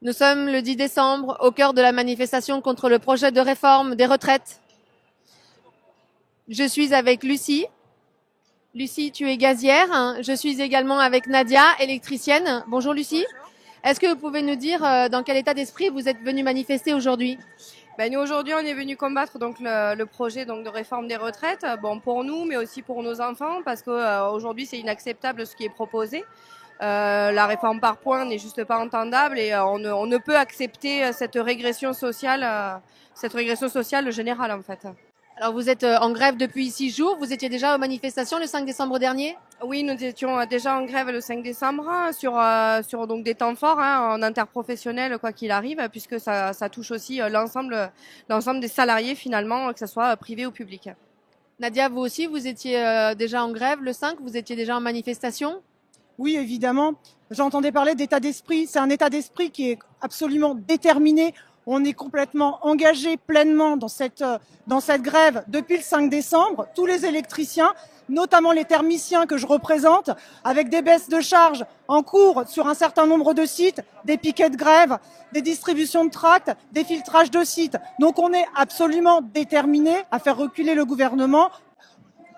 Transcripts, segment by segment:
Nous sommes le 10 décembre, au cœur de la manifestation contre le projet de réforme des retraites. Je suis avec Lucie. Lucie, tu es gazière. Je suis également avec Nadia, électricienne. Bonjour Lucie. Bonjour. Est-ce que vous pouvez nous dire dans quel état d'esprit vous êtes venue manifester aujourd'hui? Nous aujourd'hui on est venu combattre donc le projet donc de réforme des retraites, bon pour nous mais aussi pour nos enfants parce que aujourd'hui c'est inacceptable ce qui est proposé. La réforme par points n'est juste pas entendable et on ne peut accepter cette régression sociale générale en fait. Alors vous êtes en grève depuis 6 jours. Vous étiez déjà aux manifestations le 5 décembre dernier? Oui, nous étions déjà en grève le 5 décembre sur donc des temps forts en interprofessionnel quoi qu'il arrive, puisque ça touche aussi l'ensemble des salariés finalement, que ce soit privé ou public. Nadia, vous aussi, vous étiez déjà en grève le 5, vous étiez déjà en manifestation? Oui, évidemment. J'entendais parler d'état d'esprit. C'est un état d'esprit qui est absolument déterminé. On est complètement engagé pleinement dans cette grève depuis le 5 décembre. Tous les électriciens, notamment les thermiciens que je représente, avec des baisses de charges en cours sur un certain nombre de sites, des piquets de grève, des distributions de tracts, des filtrages de sites. Donc on est absolument déterminé à faire reculer le gouvernement,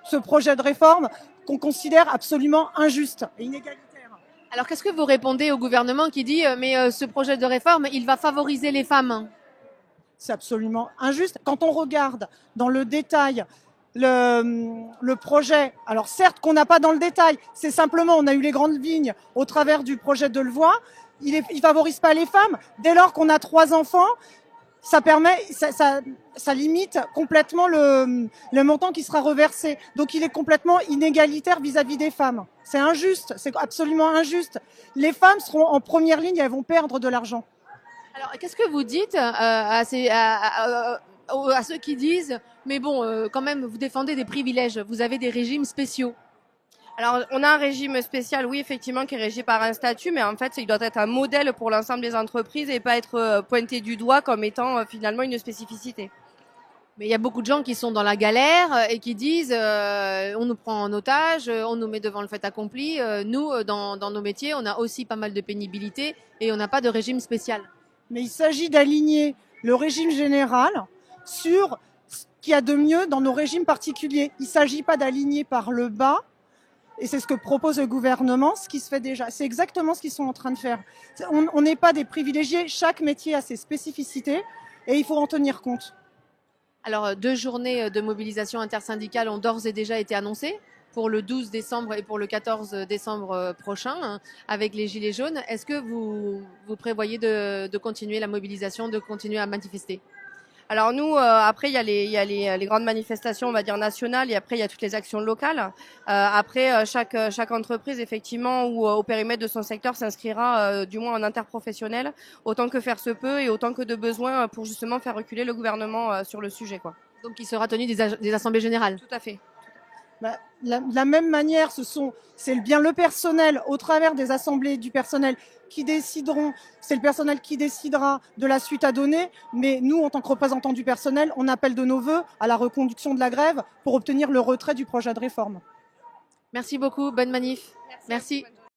ce projet de réforme qu'on considère absolument injuste et inégalitaire. Alors qu'est-ce que vous répondez au gouvernement qui dit mais ce projet de réforme, il va favoriser les femmes? C'est absolument injuste. Quand on regarde dans le détail le projet, alors certes qu'on n'a pas dans le détail, c'est simplement on a eu les grandes lignes au travers du projet de loi, il favorise pas les femmes. Dès lors qu'on a 3 enfants, ça limite complètement le montant qui sera reversé. Donc il est complètement inégalitaire vis-à-vis des femmes. C'est injuste, c'est absolument injuste. Les femmes seront en première ligne et elles vont perdre de l'argent. Alors qu'est-ce que vous dites à ceux qui disent mais bon, quand même, vous défendez des privilèges, vous avez des régimes spéciaux? Alors, on a un régime spécial, oui, effectivement, qui est régi par un statut, mais en fait, il doit être un modèle pour l'ensemble des entreprises et pas être pointé du doigt comme étant finalement une spécificité. Mais il y a beaucoup de gens qui sont dans la galère et qui disent on nous prend en otage, on nous met devant le fait accompli. Nous, dans nos métiers, on a aussi pas mal de pénibilité et on n'a pas de régime spécial. Mais il s'agit d'aligner le régime général sur ce qu'il y a de mieux dans nos régimes particuliers. Il ne s'agit pas d'aligner par le bas. Et c'est ce que propose le gouvernement, ce qui se fait déjà. C'est exactement ce qu'ils sont en train de faire. On n'est pas des privilégiés. Chaque métier a ses spécificités et il faut en tenir compte. Alors, 2 journées de mobilisation intersyndicale ont d'ores et déjà été annoncées pour le 12 décembre et pour le 14 décembre prochain avec les Gilets jaunes. Est-ce que vous prévoyez de continuer la mobilisation, de continuer à manifester? Alors nous, après, il y a les grandes manifestations, on va dire nationales, et après, il y a toutes les actions locales. Après, chaque entreprise, effectivement, ou au périmètre de son secteur s'inscrira du moins en interprofessionnel, autant que faire se peut et autant que de besoin pour justement faire reculer le gouvernement sur le sujet, quoi. Donc, il sera tenu des assemblées générales? Tout à fait. De la même manière, c'est bien le personnel, au travers des assemblées du personnel, qui décideront, c'est le personnel qui décidera de la suite à donner, mais nous, en tant que représentants du personnel, on appelle de nos vœux à la reconduction de la grève pour obtenir le retrait du projet de réforme. Merci beaucoup, bonne manif. Merci.